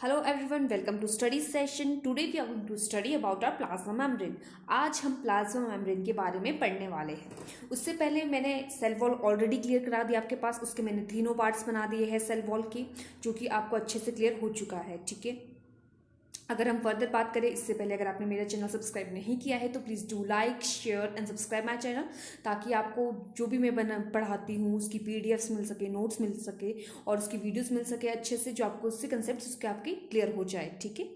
Hello everyone, welcome to study session. Today we are going to study about our plasma membrane. आज हम plasma membrane के बारे में पढ़ने वाले हैं। उससे पहले मैंने सेल वॉल ऑलरेडी क्लियर करा दिया आपके पास। उसके मैंने तीनों पार्ट्स बना दिए हैं सेल वॉल के, जो कि आपको अच्छे से क्लियर हो चुका है। ठीक है, अगर हम फर्दर बात करें इससे पहले अगर आपने मेरा चैनल सब्सक्राइब नहीं किया है तो please do like share and subscribe my channel, ताकि आपको जो भी मैं पढ़ाती हूँ उसकी पीडीएफ्स मिल सके, नोट्स मिल सके और उसकी वीडियोस मिल सके अच्छे से, जो आपको उससे कंसेप्ट उसके आपके क्लियर हो जाए। ठीक है,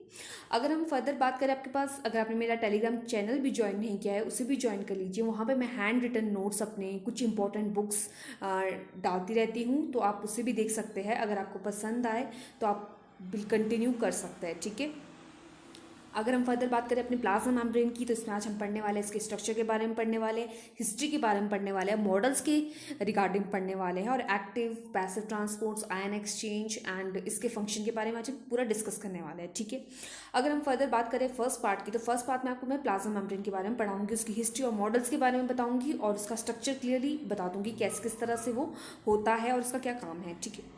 अगर हम फर्दर बात करें आपके पास, अगर आपने मेरा टेलीग्राम चैनल भी ज्वाइन नहीं किया है उसे भी ज्वाइन कर लीजिए। वहाँ पर मैं हैंड रिटन नोट्स अपने कुछ इंपॉर्टेंट बुक्स डालती रहती हूँ, तो आप उसे भी देख सकते हैं। अगर आपको पसंद आए तो आप कंटिन्यू कर सकते हैं। ठीक है, अगर हम फर्दर बात करें अपने प्लाज्मा मेम्ब्रेन की, तो इसमें आज हम पढ़ने वाले हैं इसके स्ट्रक्चर के बारे में पढ़ने वाले हैं, हिस्ट्री के बारे में पढ़ने वाले हैं, मॉडल्स के रिगार्डिंग पढ़ने वाले हैं और active passive transports, ion exchange and इसके फंक्शन के बारे में आज हम पूरा डिस्कस करने वाले हैं। ठीक है, अगर हम फर्दर बात करें फर्स्ट पार्ट की, तो फर्स्ट पार्ट में आपको मैं प्लाज्मा मेम्ब्रेन के बारे में पढ़ाऊंगी, उसकी हिस्ट्री और मॉडल्स के बारे में बताऊंगी और उसका स्ट्रक्चर क्लियरली बता दूंगी कैसे किस तरह से वो होता है और उसका क्या काम है। ठीक है,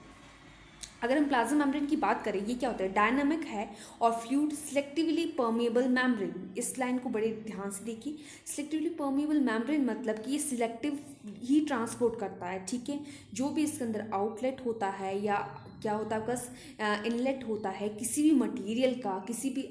अगर हम प्लाज्मा मेम्ब्रेन की बात करें, ये क्या होता है, डायनामिक है और फ्लूइड सिलेक्टिवली परमेबल मेम्ब्रेन। इस लाइन को बड़े ध्यान से देखिए। सिलेक्टिवली परमेबल मेम्ब्रेन मतलब कि ये सिलेक्टिव ही ट्रांसपोर्ट करता है। ठीक है, जो भी इसके अंदर आउटलेट होता है या क्या होता है आपका इनलेट होता है किसी भी मटेरियल का, किसी भी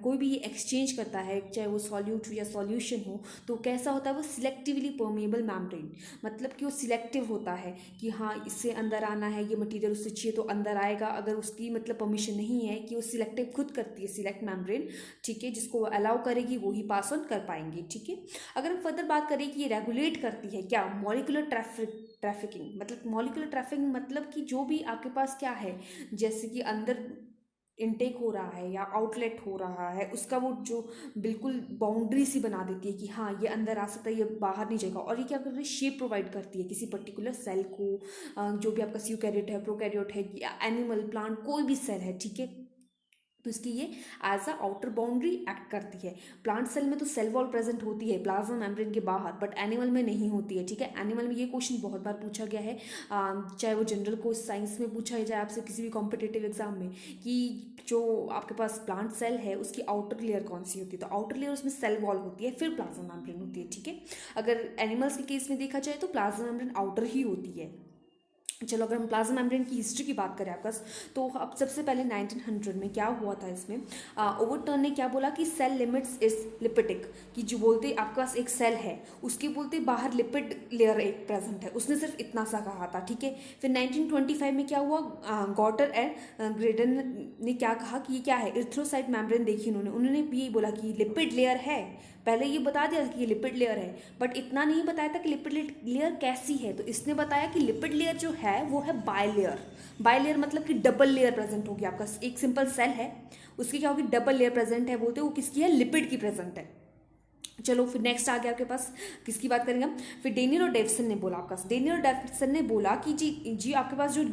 कोई भी एक्सचेंज करता है, चाहे वो सॉल्यूट हो या सॉल्यूशन हो, तो कैसा होता है वो सिलेक्टिवली परमेबल मेम्ब्रेन। मतलब कि वो सिलेक्टिव होता है कि हाँ इससे अंदर आना है, ये मटेरियल उससे चाहिए तो अंदर आएगा। अगर उसकी मतलब परमिशन नहीं है कि वो सिलेक्टिव खुद करती है सिलेक्ट मेम्ब्रेन, ठीक है, जिसको वो अलाउ करेगी वो ही पास ऑन कर पाएंगे। ठीक है, अगर हम फर्दर बात करें कि ये रेगुलेट करती है क्या, मॉलिक्यूलर ट्रैफिकिंग। मतलब मॉलिक्यूलर ट्रैफिकिंग मतलब कि जो भी आपके पास क्या है, जैसे कि अंदर इनटेक हो रहा है या आउटलेट हो रहा है, उसका वो जो बिल्कुल बाउंड्री सी बना देती है कि हाँ ये अंदर आ सकता है, ये बाहर नहीं जाएगा। और ये क्या करती है, शेप प्रोवाइड करती है किसी पर्टिकुलर सेल को, जो भी आपका यूकैरियोट है, प्रोकैरियोट है या एनिमल प्लांट कोई भी सेल है। ठीक है, तो इसकी ये as a outer boundary act करती है। प्लांट सेल में तो सेल वॉल प्रेजेंट होती है प्लाज्मा मेम्ब्रेन के बाहर, बट एनिमल में नहीं होती है। ठीक है, एनिमल में ये क्वेश्चन बहुत बार पूछा गया है, चाहे वो जनरल को साइंस में पूछा जाए आपसे किसी भी कॉम्पिटेटिव एग्जाम में, कि जो आपके पास प्लांट सेल है उसकी आउटर लेयर कौन सी होती है, तो आउटर लेयर उसमें सेल वॉल होती है, फिर प्लाज्मा मेम्ब्रेन होती है। ठीक है, अगर एनिमल्स के केस में देखा जाए तो प्लाज्मा मेम्ब्रेन आउटर ही होती है। चलो, अगर हम प्लाज्मा मेम्ब्रेन की हिस्ट्री की बात करें आपका, तो अब सबसे पहले 1900 में क्या हुआ था इसमें, ओवरटर्न ने क्या बोला कि सेल लिमिट्स इज लिपिडिक, कि जो बोलते आपके पास एक सेल है उसके बोलते बाहर लिपिड लेयर एक प्रेजेंट है, उसने सिर्फ इतना सा कहा था। ठीक है, फिर 1925 में क्या हुआ, गॉटर एंड ग्रेडन ने क्या कहा कि ये क्या है, इर्थ्रोसाइट मेम्ब्रेन देखी उन्होंने भी यही बोला कि लिपिड लेयर है। पहले ये बता दिया कि ये लिपिड लेयर है, बट इतना नहीं बताया था कि लिपिड लेयर कैसी है। तो इसने बताया कि लिपिड लेयर जो है वो है बायलेयर। बायलेयर मतलब कि डबल लेयर प्रेजेंट होगी। आपका एक सिंपल सेल है, उसकी क्या होगी, डबल लेयर प्रेजेंट है, बोलते वो किसकी है, लिपिड की प्रेजेंट है। चलो, फिर नेक्स्ट आ गया आपके पास, किसकी बात करेंगे हम, फिर डेनियर और डेविसन ने बोला, आपका डेनियर और डेविसन ने बोला कि जी आपके पास जो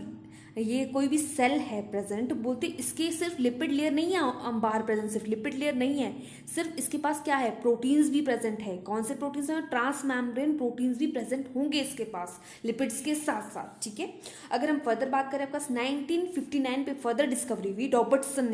ये कोई भी सेल है प्रेजेंट, बोलते इसके सिर्फ लिपिड लेयर नहीं है बाहर प्रेजेंट, सिर्फ लिपिड लेयर नहीं है, सिर्फ इसके पास क्या है, प्रोटीन्स भी प्रेजेंट है। कौन से प्रोटीन्स हैं, ट्रांस मेम्ब्रेन प्रोटीन्स भी प्रेजेंट होंगे इसके पास लिपिड्स के साथ साथ। ठीक है, अगर हम फर्दर बात करें आपका 1959 पे फर्दर डिस्कवरी हुई, रॉबर्टसन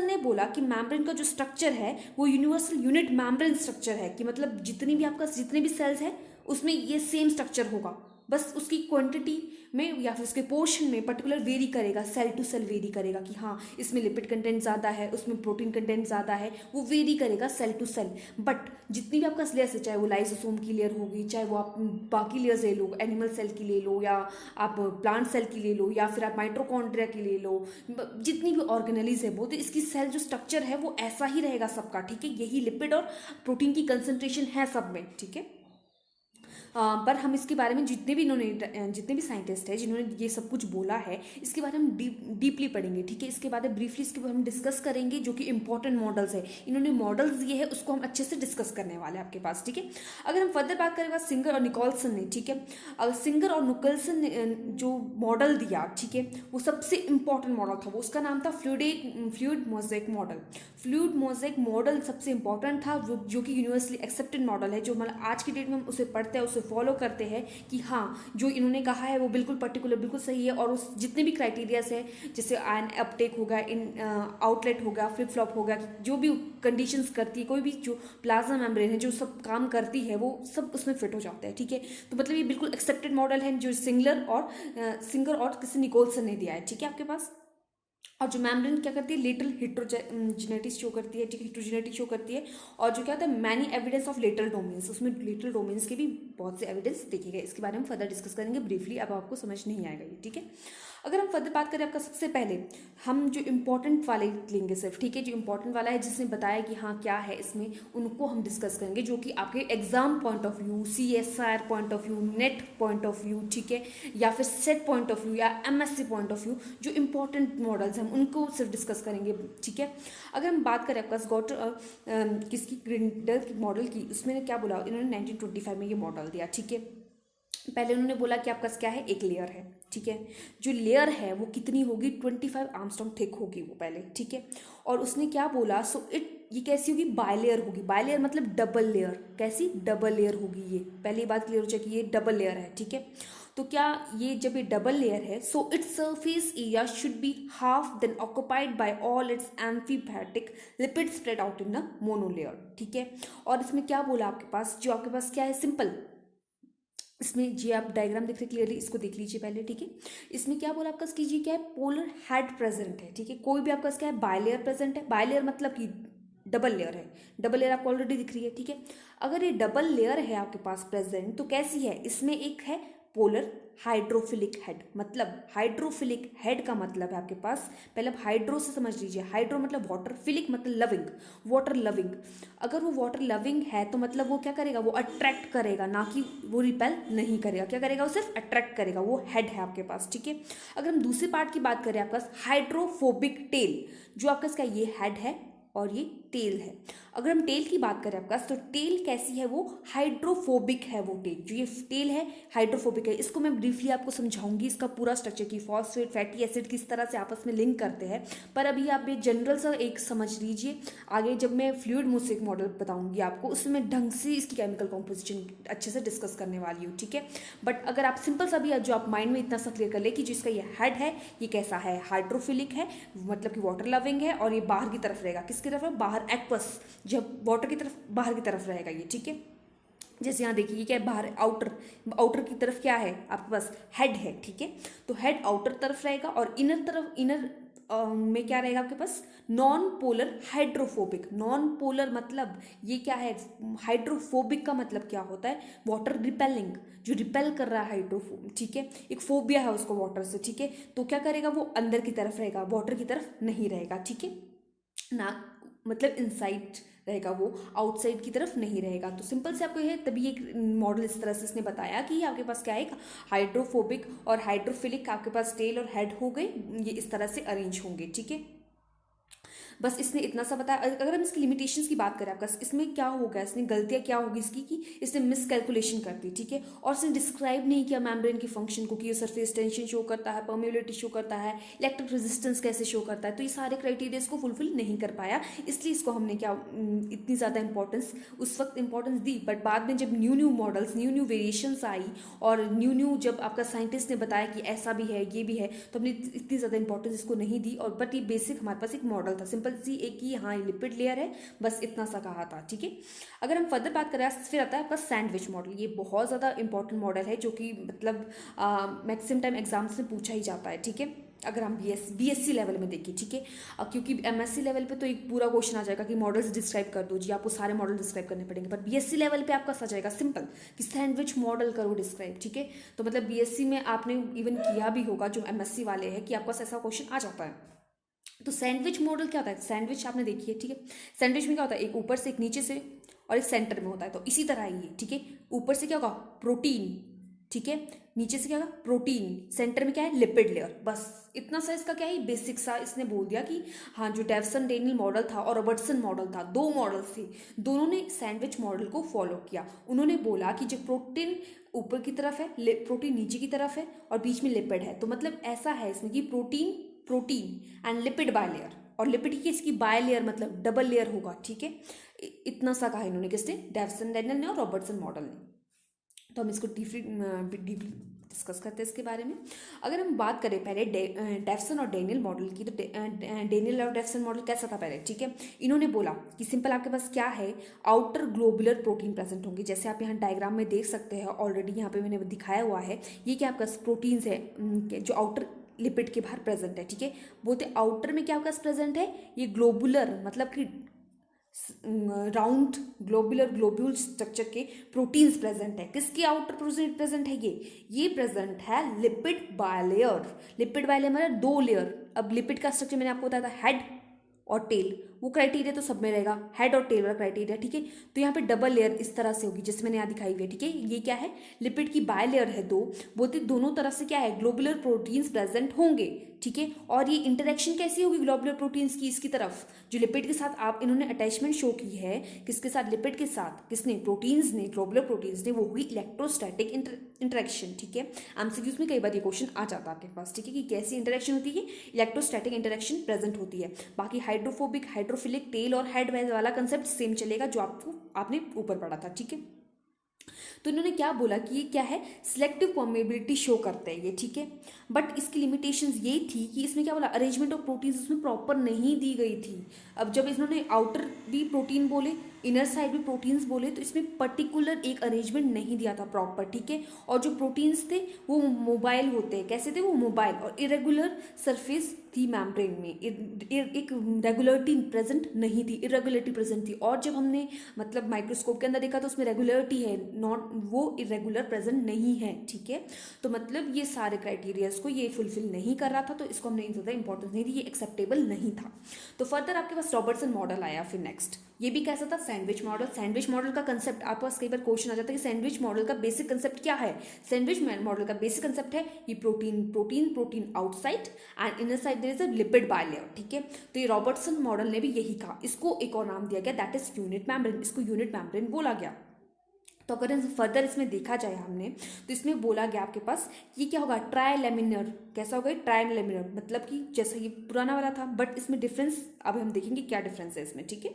ने बोला कि मेम्ब्रेन का जो स्ट्रक्चर है वो यूनिवर्सल यूनिट मेम्ब्रेन स्ट्रक्चर है, कि मतलब जितनी भी सेल्स है उसमें ये सेम स्ट्रक्चर होगा, बस उसकी क्वांटिटी में या फिर उसके पोर्शन में पर्टिकुलर वेरी करेगा, सेल टू सेल वेरी करेगा, कि हाँ इसमें लिपिड कंटेंट ज़्यादा है, उसमें प्रोटीन कंटेंट ज़्यादा है, वो वेरी करेगा सेल टू सेल। बट जितनी भी आपका लेयर्स है, चाहे वो लाइसोसोम की लेयर होगी, चाहे वो आप बाकी लेयर्स ले लो, एनिमल सेल की ले लो या आप प्लांट सेल की ले लो या फिर आप माइट्रोकॉन्ड्रिया की ले लो, जितनी भी ऑर्गेनेलीज है बोलते इसकी सेल जो स्ट्रक्चर है वो ऐसा ही रहेगा सबका। ठीक है, यही लिपिड और प्रोटीन की कंसंट्रेशन है सब में। ठीक है, पर हम इसके बारे में जितने भी साइंटिस्ट हैं जिन्होंने ये सब कुछ बोला है, इसके बारे में हम डीपली पढ़ेंगे। ठीक है, इसके बाद ब्रीफली इसके बारे में डिस्कस करेंगे, जो कि इंपॉर्टेंट मॉडल्स है, इन्होंने मॉडल्स दिए हैं उसको हम अच्छे से डिस्कस करने वाले हैं आपके पास। ठीक है, अगर हम फर्दर बात करें सिंगर और निकोलसन ने, ठीक है, अगर सिंगर और निकोलसन ने जो मॉडल दिया, ठीक है, वो सबसे इंपॉर्टेंट मॉडल था, वो उसका नाम था fluid mosaic model. Fluid mosaic model सबसे इंपॉर्टेंट था, जो कि यूनिवर्सली एक्सेप्टेड मॉडल है, जो मतलब आज की डेट में हम उसे पढ़ते हैं, उसे फॉलो करते हैं कि हाँ जो इन्होंने कहा है वो बिल्कुल पर्टिकुलर बिल्कुल सही है। और उस जितने भी क्राइटेरियाज है, जैसे आयन अपटेक होगा, इन आउटलेट होगा, फ्लिप फ्लॉप होगा, जो भी कंडीशंस करती है, कोई भी जो प्लाज्मा मेम्ब्रेन है जो सब काम करती है, वो सब उसमें फिट हो जाते हैं। ठीक है, तो मतलब ये बिल्कुल एक्सेप्टेड मॉडल है, जो सिंगर और किसी निकोलसन ने दिया है। ठीक है आपके पास। और जो मेम्ब्रेन क्या करती है, लेटरल हेट्रोजेनेटी शो करती है, ठीक है, हेट्रोजेनेटी शो करती है। और जो क्या होता है, many evidence of lateral domains, उसमें लेटरल डोमेन्स के भी बहुत से एविडेंस देखे गए। इसके बारे में फर्दर डिस्कस करेंगे ब्रीफली, अब आपको समझ नहीं आएगा ये। ठीक है, अगर हम फर्दर बात करें आपका, सबसे पहले हम जो इंपॉर्टेंट वाले लेंगे सिर्फ। ठीक है, जो इंपॉर्टेंट वाला है जिसने बताया कि हाँ क्या है इसमें, उनको हम डिस्कस करेंगे, जो कि आपके exam point of view, CSIR point of view, net point of view, ठीक है, या फिर सेट पॉइंट ऑफ व्यू, या MSc पॉइंट ऑफ व्यू, जो इंपॉर्टेंट मॉडल्स हैं उनको सिर्फ डिस्कस करेंगे। ठीक है, अगर हम बात करें आपका किसकी, ग्रिंडल मॉडल की, उसमें क्या बोला इन्होंने, 1925 में ये मॉडल दिया। ठीक है, पहले उन्होंने बोला कि आपका क्या है, एक लेयर है। ठीक है, जो लेयर है वो कितनी होगी, 25 आर्मस्ट्रॉन्ग थिक होगी वो पहले। ठीक है, और उसने क्या बोला, ये कैसी होगी, बायलेयर होगी। बायलेयर मतलब डबल लेयर, कैसी, डबल लेयर होगी ये, पहली बात क्लियर हो जाए कि ये डबल लेयर है। ठीक है, तो क्या ये जब ये डबल लेयर है, so its surface area should be half than occupied by all its amphipathic lipid spread out in a monolayer. ठीक है, और इसमें क्या बोला आपके पास, जो आपके पास क्या है, सिंपल, इसमें जी आप डायग्राम देख रहे क्लियरली, इसको देख लीजिए पहले। ठीक है, इसमें क्या बोला आपका, कीजिए क्या है, पोलर हेड प्रेजेंट है। ठीक है, कोई भी आपका क्या है, बायलेयर प्रेजेंट है। बायलेयर मतलब कि डबल लेयर है, डबल लेयर आपको ऑलरेडी दिख रही है। ठीक है, अगर ये डबल लेयर है आपके पास प्रेजेंट, तो कैसी है, इसमें एक है पोलर हाइड्रोफिलिक हेड। मतलब हाइड्रोफिलिक हेड का मतलब है आपके पास, पहले आप हाइड्रो से समझ लीजिए, हाइड्रो मतलब वाटर, फिलिक मतलब लविंग, वाटर लविंग। अगर वो वाटर लविंग है तो मतलब वो क्या करेगा, वो अट्रैक्ट करेगा, ना कि वो रिपेल नहीं करेगा। क्या करेगा, वो सिर्फ अट्रैक्ट करेगा, वो हेड है आपके पास। ठीक है, अगर हम दूसरे पार्ट की बात करें आपके पास, हाइड्रोफोबिक टेल, जो आपका इसका ये हेड है और ये टेल है। अगर हम टेल की बात करें आपका, तो टेल कैसी है, वो हाइड्रोफोबिक है। वो टेल, जो ये टेल है हाइड्रोफोबिक है। इसको मैं ब्रीफली आपको समझाऊंगी, इसका पूरा स्ट्रक्चर की फॉस्फेट फैटी एसिड किस तरह से आपस में लिंक करते हैं, पर अभी आप ये जनरल सा एक समझ लीजिए। आगे जब मैं फ्लूइड मोज़ेक मॉडल बताऊंगी आपको, उसमें ढंग से इसकी केमिकल कॉम्पोजिशन अच्छे से डिस्कस करने वाली हूँ। ठीक है, बट अगर आप सिंपल सा भी जो आप माइंड में इतना सा क्लियर कर ले कि जिसका ये हेड है, ये कैसा है, हाइड्रोफिलिक है, मतलब कि वाटर लविंग है, और ये बाहर की तरफ रहेगा, किसकी तरफ है, बाहर, एक्वस, जब वाटर की तरफ, बाहर की तरफ रहेगा ये। ठीक है, जैसे यहाँ देखिए क्या है, बाहर आउटर की तरफ क्या है आपके पास, हेड है। ठीक है, तो हेड आउटर तरफ रहेगा, और इनर तरफ, इनर में क्या रहेगा आपके पास, non polar hydrophobic. Non polar मतलब ये क्या है, हाइड्रोफोबिक का मतलब क्या होता है, वाटर रिपेलिंग, जो रिपेल कर रहा है हाइड्रोफोब। ठीक है, एक फोबिया है उसको वाटर से। ठीक है, तो क्या करेगा, वो अंदर की तरफ रहेगा, वाटर की तरफ नहीं रहेगा। ठीक है ना, मतलब इनसाइड रहेगा, वो आउटसाइड की तरफ नहीं रहेगा। तो सिंपल से आपको ये, तभी एक मॉडल इस तरह से इसने बताया कि आपके पास क्या है, हाइड्रोफोबिक और हाइड्रोफिलिक, आपके पास टेल और हेड हो गए, ये इस तरह से अरेंज होंगे। ठीक है, बस इसने इतना सा बताया। अगर हम इसकी लिमिटेशंस की बात करें आपका, इसमें क्या होगा, इसने गलतियाँ क्या होगी इसकी, कि इसने मिसकैलकुलेशन कर दी। ठीक है, और इसने डिस्क्राइब नहीं किया मेम्ब्रेन की फंक्शन को, कि ये सरफेस टेंशन शो करता है, परमेबिलिटी शो करता है, इलेक्ट्रिक रेजिस्टेंस कैसे शो करता है। तो ये सारे क्राइटेरिया को फुलफिल नहीं कर पाया, इसलिए इसको हमने क्या इतनी ज़्यादा इंपॉर्टेंस उस वक्त इंपॉर्टेंस दी। बट बाद में जब new new models, new new variations आई, और न्यू जब आपका साइंटिस्ट ने बताया कि ऐसा भी है, ये भी है, तो हमने इतनी ज़्यादा इंपॉर्टेंस इसको नहीं दी। और बट ये बेसिक हमारे पास एक मॉडल था, सिंपल सी एक ही, हाँ ये लिपिड लेयर है, बस इतना सा कहा था। ठीक है, अगर हम फर्दर बात करें, फिर आता है आपका सैंडविच मॉडल। ये बहुत ज़्यादा इंपॉर्टेंट मॉडल है, जो कि मतलब मैक्सिमम टाइम एग्जाम्स में पूछा ही जाता है। ठीक है, अगर हम बीएससी लेवल में देखिए। ठीक है, क्योंकि एमएससी लेवल पे तो एक पूरा क्वेश्चन आ जाएगा कि मॉडल्स डिस्क्राइब कर दो जी, आपको सारे मॉडल डिस्क्राइब करने पड़ेंगे, पर बीएससी लेवल पे आपका आ जाएगा सिंपल कि सैंडविच मॉडल करो डिस्क्राइब। ठीक है, तो मतलब बीएससी में आपने इवन किया भी होगा, जो एमएससी वाले हैं, कि आपका ऐसा क्वेश्चन आ जाता है। तो सैंडविच मॉडल क्या होता है, सैंडविच आपने देखी है। ठीक है, सैंडविच में क्या होता है, एक ऊपर से, एक नीचे से, और एक सेंटर में होता है। तो इसी तरह ही है। ठीक है, ऊपर से क्या होगा, प्रोटीन। ठीक है, नीचे से क्या होगा, प्रोटीन, सेंटर में क्या है, लिपिड लेयर। बस इतना सा इसका क्या है, बेसिक सा इसने बोल दिया कि हाँ, जो डेवसन डेनियल मॉडल था और रॉबर्टसन मॉडल था, दो मॉडल्स थे, दोनों ने सैंडविच मॉडल को फॉलो किया। उन्होंने बोला कि जो प्रोटीन ऊपर की तरफ है, प्रोटीन नीचे की तरफ है, और बीच में लिपिड है। तो मतलब ऐसा है इसमें कि प्रोटीन एंड लिपिड बायलेयर, और लिपिड की केस की बाय लेयर मतलब डबल लेयर होगा, ठीक है। इतना सा कहा इन्होंने, किसने, डेवसन डैनियल ने और रॉबर्टसन मॉडल ने। तो हम इसको डीपली डिस्कस करते हैं इसके बारे में। अगर हम बात करें पहले डेवसन और डैनियल मॉडल की, तो डैनियल और डेवसन मॉडल कैसा था पहले, ठीक है। इन्होंने बोला कि सिंपल आपके पास क्या है, आउटर ग्लोबुलर प्रोटीन प्रेजेंट होंगे, जैसे आप यहाँ डायग्राम में देख सकते हैं, ऑलरेडी यहाँ पे मैंने दिखाया हुआ है। ये क्या आपका प्रोटीन्स है जो आउटर लिपिड के बाहर प्रेजेंट है, ठीक है। बोलते आउटर में क्या आपका प्रेजेंट है, ये ग्लोबुलर मतलब कि राउंड ग्लोब्यूल स्ट्रक्चर के प्रोटीन्स प्रेजेंट है। किसके आउटर प्रेजेंट है, ये प्रेजेंट है लिपिड बायलेयर। लिपिड बायलेयर मतलब दो लेयर। अब लिपिड का स्ट्रक्चर मैंने आपको बताया था, हेड और टेल, वो क्राइटेरिया तो सब में रहेगा, हेड और टेल वाला क्राइटेरिया, ठीक है। तो यहाँ पे डबल लेयर इस तरह से होगी जैसे मैंने यहाँ दिखाई हुई है, ठीक है। ये क्या है, लिपिड की बाय लेयर है दो, बोलते दोनों तरफ से क्या है, ग्लोबुलर प्रोटीन्स प्रेजेंट होंगे, ठीक है। और ये इंटरेक्शन कैसी होगी ग्लोबुलर प्रोटीन्स की, इसकी तरफ जो लिपिड के साथ आप इन्होंने अटैचमेंट शो की है, किसके साथ, लिपिड के साथ, किसने, प्रोटीन्स ने, ग्लोबुलर प्रोटीन्स ने, वो होगी इलेक्ट्रोस्टैटिक इंटरेक्शन, ठीक है। एमसीक्यूज में कई बार ये क्वेश्चन आ जाता है आपके पास, ठीक है, कि कैसी इंटरेक्शन होती है, इलेक्ट्रोस्टैटिक इंटरेक्शन प्रेजेंट होती है। बाकी हाइड्रोफोबिक, हाइड्रोफिलिक, टेल और हेड वाला कंसेप्ट सेम चलेगा जो आपने ऊपर पढ़ा था, ठीक है। तो इन्होंने क्या बोला कि ये क्या है, सिलेक्टिव परमेबिलिटी शो करते हैं ये, ठीक है। बट इसकी लिमिटेशंस यही थी कि इसमें क्या बोला, अरेंजमेंट ऑफ प्रोटीन्स उसमें प्रॉपर नहीं दी गई थी। अब जब इन्होंने आउटर भी प्रोटीन बोले, इनर साइड भी प्रोटीन्स बोले, तो इसमें पर्टिकुलर एक अरेंजमेंट नहीं दिया था प्रॉपर, ठीक है। और जो प्रोटीन्स थे वो मोबाइल होते हैं, कैसे थे वो, मोबाइल, और इरेगुलर सरफेस थी मेम्ब्रेन में, एक रेगुलरिटी प्रेजेंट नहीं थी, इरेगुलरिटी प्रेजेंट थी। और जब हमने मतलब माइक्रोस्कोप के अंदर देखा तो उसमें रेगुलरिटी है, नॉट वो इरेगुलर प्रेजेंट नहीं है, ठीक है। तो मतलब ये सारे क्राइटेरियाज को ये फुलफिल नहीं कर रहा था, तो इसको हमने ज़्यादा इंपॉर्टेंस नहीं दी, ये एक्सेप्टेबल नहीं था। तो फर्दर आपके पास रॉबर्टसन मॉडल आया फिर नेक्स्ट, ये भी कैसा था, सैंडविच मॉडल। सैंडविच मॉडल का कंसेप्ट आपके पास कई बार क्वेश्चन आ जाता है कि सैंडविच मॉडल का बेसिक कंसेप्ट क्या है। सैंडविच मॉडल का बेसिक कंसेप्ट है ये protein outside and inner side there is a lipid bilayer, ठीक है। तो ये रॉबर्टसन मॉडल ने भी यही कहा, इसको एक और नाम दिया गया, दैट इज यूनिट मेम्ब्रेन, इसको यूनिट मेम्ब्रेन बोला गया। तो अगर फर्दर इसमें देखा जाए हमने, तो इसमें बोला गया आपके पास ये क्या होगा, ट्राइलेमिनर, कैसा होगा, ट्राइलेमिनर मतलब कि जैसा ये पुराना वाला था, बट इसमें डिफरेंस अब हम देखेंगे क्या डिफरेंस है इसमें, ठीक है।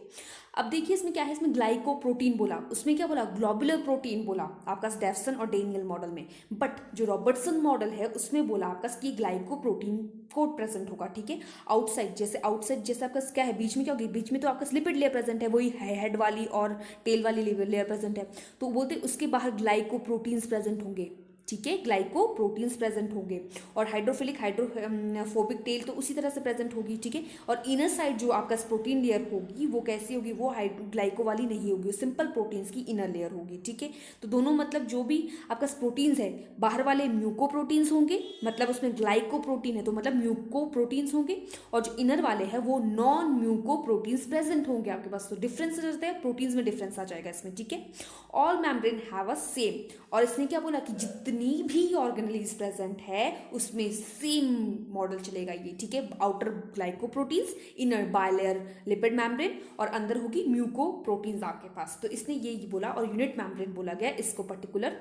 अब देखिए इसमें क्या है, इसमें ग्लाइकोप्रोटीन बोला, उसमें क्या बोला, ग्लोबुलर प्रोटीन बोला आपका डेवसन और डैनियल मॉडल में। बट जो रॉबर्टसन मॉडल है उसमें बोला आपका कि ग्लाइकोप्रोटीन कोड प्रेजेंट होगा, ठीक है। आउटसाइड जैसे आपका क्या है, बीच में क्या होगी, बीच में तो आपका लिपिड लेयर प्रेजेंट है, वही हेड वाली और टेल वाली लेयर प्रेजेंट है, तो बोलते उसके बाहर ग्लाइकोप्रोटीन्स प्रेजेंट होंगे, ठीक है, ग्लाइकोप्रोटीन्स प्रेजेंट होंगे। और हाइड्रोफिलिक, हाइड्रोफोबिक टेल तो उसी तरह से प्रेजेंट होगी, ठीक है। और इनर साइड जो आपका प्रोटीन लेयर होगी वो कैसी होगी, वो ग्लाइको वाली नहीं होगी, सिंपल प्रोटीन्स की इनर लेयर होगी, ठीक है। तो दोनों मतलब जो भी आपका प्रोटीन्स है, बाहर वाले म्यूकोप्रोटीन्स होंगे, मतलब उसमें ग्लाइकोप्रोटीन है तो मतलब म्यूकोप्रोटीन्स होंगे, और जो इनर वाले हैं वो नॉन म्यूकोप्रोटीन्स प्रेजेंट होंगे आपके पास। तो डिफरेंस रहता है, प्रोटीन्स में डिफरेंस आ जाएगा इसमें, ठीक है। All membrane have a same, और इसने क्या बोला कि जितनी भी ऑर्गेनेलीज प्रेजेंट है उसमें सेम मॉडल चलेगा ये, ठीक है। Outer glycoproteins, inner bilayer lipid membrane, और अंदर होगी म्यूकोप्रोटीन्स आपके पास। तो इसने ये बोला, और यूनिट मेम्ब्रेन बोला गया इसको पर्टिकुलर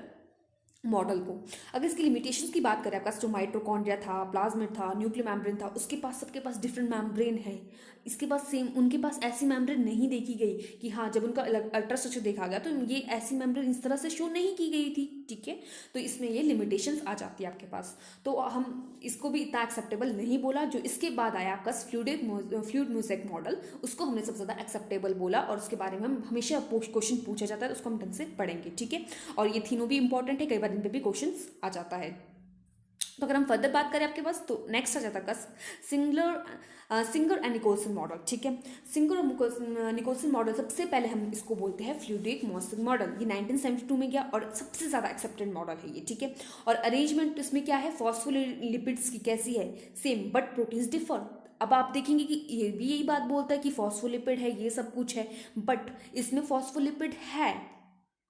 मॉडल को। अगर इसकी लिमिटेशंस की बात करें, आपका जो माइटोकॉन्ड्रिया था, प्लाज्मिड था, न्यूक्लियर मेम्ब्रेन था, उसके पास सबके पास डिफरेंट मेम्ब्रेन है। इसके पास सेम, उनके पास ऐसी मेम्ब्रेन नहीं देखी गई कि हाँ जब उनका अल्ट्रास्ट्रक्चर देखा गया तो ये ऐसी मेम्ब्रेन इस तरह से शो नहीं की गई थी, ठीक है। तो इसमें ये लिमिटेशंस आ जाती है आपके पास। तो हम इसको भी इतना एक्सेप्टेबल नहीं बोला। जो इसके बाद आया आपका फ्लूइड मोज़ेक मॉडल, उसको हमने सबसे ज़्यादा एक्सेप्टेबल बोला, और उसके बारे में हम हमेशा क्वेश्चन पूछा जाता है, उसको हम ढंग से पढ़ेंगे, ठीक है। और ये तीनों भी इंपॉर्टेंट है, कई बार इन पे भी क्वेश्चन आ जाता है। तो अगर हम फर्दर बात करें आपके पास, तो नेक्स्ट आ जाता है सिंगर एंड निकोल्सन मॉडल, ठीक है। सिंगर और निकोल्सन मॉडल सबसे पहले हम इसको बोलते हैं फ्लूइड मोज़ेक मॉडल। ये 1972 में गया और सबसे ज़्यादा एक्सेप्टेड मॉडल है ये, ठीक है। और अरेंजमेंट इसमें क्या है, फॉस्फोलिपिड्स की कैसी है, सेम, बट प्रोटीन्स डिफर। अब आप देखेंगे कि ये भी यही बात बोलता है कि फॉस्फोलिपिड है, ये सब कुछ है, बट इसमें फॉस्फोलिपिड है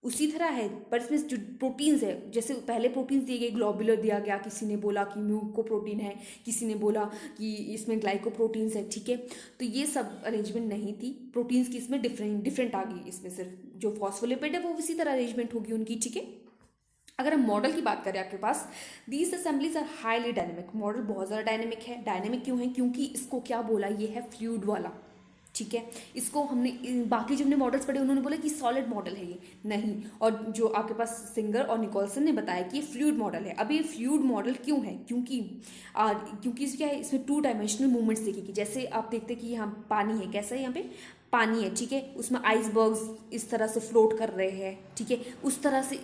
उसी तरह है, पर इसमें जो प्रोटीन्स है, जैसे पहले प्रोटीन्स दिए गए, ग्लोबुलर दिया गया, किसी ने बोला कि म्यूकोप्रोटीन है, किसी ने बोला कि इसमें ग्लाइकोप्रोटीन्स है, ठीक है। तो ये सब अरेंजमेंट नहीं थी, प्रोटीन्स की इसमें डिफरेंट आ गई। इसमें सिर्फ जो फॉस्फोलिपिड है वो इसी तरह अरेंजमेंट होगी उनकी, ठीक है। अगर हम मॉडल की बात करें आपके पास, these assemblies are highly dynamic. Model बहुत ज़्यादा डायनेमिक है। डायनेमिक क्यों है? क्योंकि इसको क्या बोला, ये है फ्लूइड वाला, ठीक है। इसको हमने बाकी जो हमने मॉडल्स पढ़े उन्होंने बोला कि सॉलिड मॉडल है, ये नहीं। और जो आपके पास सिंगर और निकोलसन ने बताया कि ये फ्लूइड मॉडल है। अब ये फ्लूइड मॉडल क्यों है? क्योंकि क्या है, इसमें 2 डायमेंशनल मूवमेंट्स देखेगी। जैसे आप देखते हैं कि यहाँ पानी है, कैसा है, यहाँ पे पानी है, ठीक है। उसमें आइसबर्ग्स इस तरह से फ्लोट कर रहे हैं, ठीक है। उस तरह से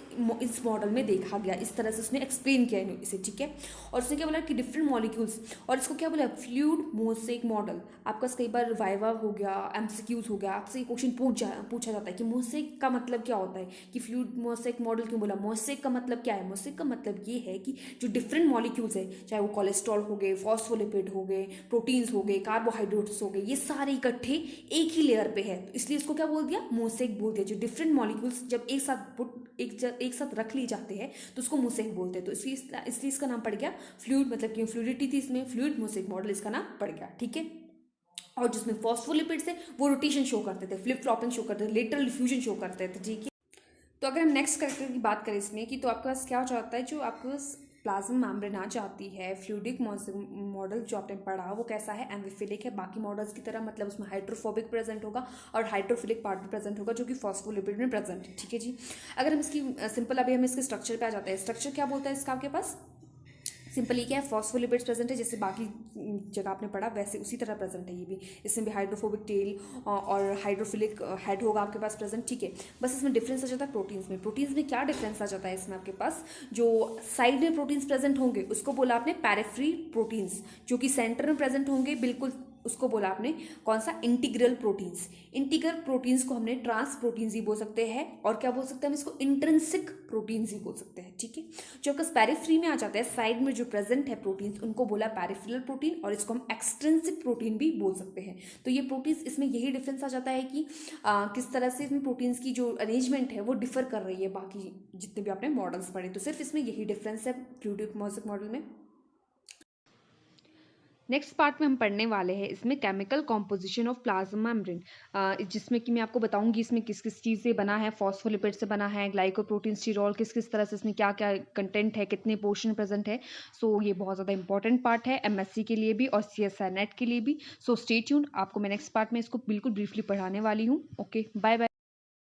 इस मॉडल में देखा गया, इस तरह से उसने एक्सप्लेन किया इसे, ठीक है। और उसने क्या बोला कि डिफरेंट मॉलिक्यूल्स, और इसको क्या बोला, फ्लूइड मोज़ेक मॉडल। आपका कई बार वाइवा हो गया, एमसीक्यूज हो गया, आपसे ये क्वेश्चन पूछा जाता है कि मोज़ेक का मतलब क्या होता है, कि फ्लूइड मोज़ेक मॉडल क्यों बोला। मोज़ेक का मतलब क्या है? मोज़ेक का मतलब ये है कि जो डिफरेंट मॉलिक्यूल्स है, चाहे वो कोलेस्ट्रॉल हो गए, फॉस्फोलिपिड हो गए, प्रोटीन्स हो गए, कार्बोहाइड्रेट्स हो गए, ये सारे इकट्ठे एक ही लेयर पे है, तो इसलिए इसको क्या बोल दिया, मोज़ेक बोल दिया। जो डिफरेंट मॉलिक्यूल्स जब एक साथ रख लिए जाते हैं तो उसको मोज़ेक बोलते हैं। तो इसलिए इसका नाम पड़ गया फ्लूइड, मतलब क्यों फ्लूइडिटी थी इसमें, फ्लूइड मोज़ेक मॉडल इसका नाम पड़ गया, ठीक है। और जिसमें फॉस्फोलिपिड्स है वो रोटेशन शो करते थे, फ्लिप फ्लॉपिंग शो करते थे, लेटरल डिफ्यूजन शो करते थे, ठीक है। तो अगर हम नेक्स्ट करैक्टर की बात करें इसमें, कि तो आपके पास क्या हो जाता है, जो आपके पास प्लाज्मा मेम्ब्रेन आ जाती है, फ्लूइडिक मॉडल जो आपने पढ़ा वो कैसा है, एम्फिफिलिक है, बाकी मॉडल्स की तरह, मतलब उसमें हाइड्रोफोबिक प्रेजेंट होगा और हाइड्रोफिलिक पार्ट भी प्रेजेंट होगा जो कि फॉस्फोलिपिड में प्रेजेंट है, ठीक है जी। अगर हम इसकी सिंपल, अभी हम इसके स्ट्रक्चर पे आ जाते हैं। स्ट्रक्चर क्या बोलता है इसका आपके पास, सिंपली क्या है, फॉस्फोलिपिड्स प्रेजेंट है, जैसे बाकी जगह आपने पढ़ा वैसे उसी तरह प्रेजेंट है ये भी। इसमें भी हाइड्रोफोबिक टेल और हाइड्रोफिलिक हेड होगा आपके पास प्रेजेंट, ठीक है। बस इसमें डिफरेंस आ जाता है प्रोटीन्स में। प्रोटीन्स में क्या डिफरेंस आ जाता है इसमें आपके पास, जो साइड में प्रोटीन्स प्रेजेंट होंगे उसको बोला आपने पेरिफेरी प्रोटीन्स, जो कि सेंटर में प्रेजेंट होंगे बिल्कुल उसको बोला आपने कौन सा, इंटीग्रल प्रोटीन्स। इंटीग्रल प्रोटीन्स को हमने ट्रांस प्रोटीन्स ही बोल सकते हैं, और क्या बोल सकते हैं हम इसको, इंट्रिंसिक प्रोटीन्स ही बोल सकते हैं, ठीक है। जो आपका पेरिफ्री में आ जाता है, साइड में जो प्रेजेंट है प्रोटीन्स, उनको बोला पेरिफेरल प्रोटीन, और इसको हम एक्सट्रिंसिक प्रोटीन भी बोल सकते हैं। तो ये प्रोटीन्स, इसमें यही डिफरेंस आ जाता है कि किस तरह से इसमें प्रोटीन्स की जो अरेंजमेंट है वो डिफर कर रही है बाकी जितने भी आपने मॉडल्स पढ़े। तो सिर्फ इसमें यही डिफरेंस है फ्लूइडिक मोज़ेक मॉडल में। नेक्स्ट पार्ट में हम पढ़ने वाले हैं इसमें chemical composition of plasma membrane, जिसमें कि मैं आपको बताऊंगी इसमें किस किस चीज़ से बना है, फॉस्फोलिपिड से बना है, ग्लाइकोप्रोटीन, स्टिरॉल, किस किस तरह से इसमें क्या क्या कंटेंट है, कितने पोर्शन प्रेजेंट है। सो ये बहुत ज़्यादा इंपॉर्टेंट पार्ट है एमएससी के लिए भी और सीएसआई नेट के लिए भी। सो स्टे ट्यून्ड, आपको मैं नेक्स्ट पार्ट में इसको बिल्कुल ब्रीफली पढ़ाने वाली हूँ। Okay, bye bye.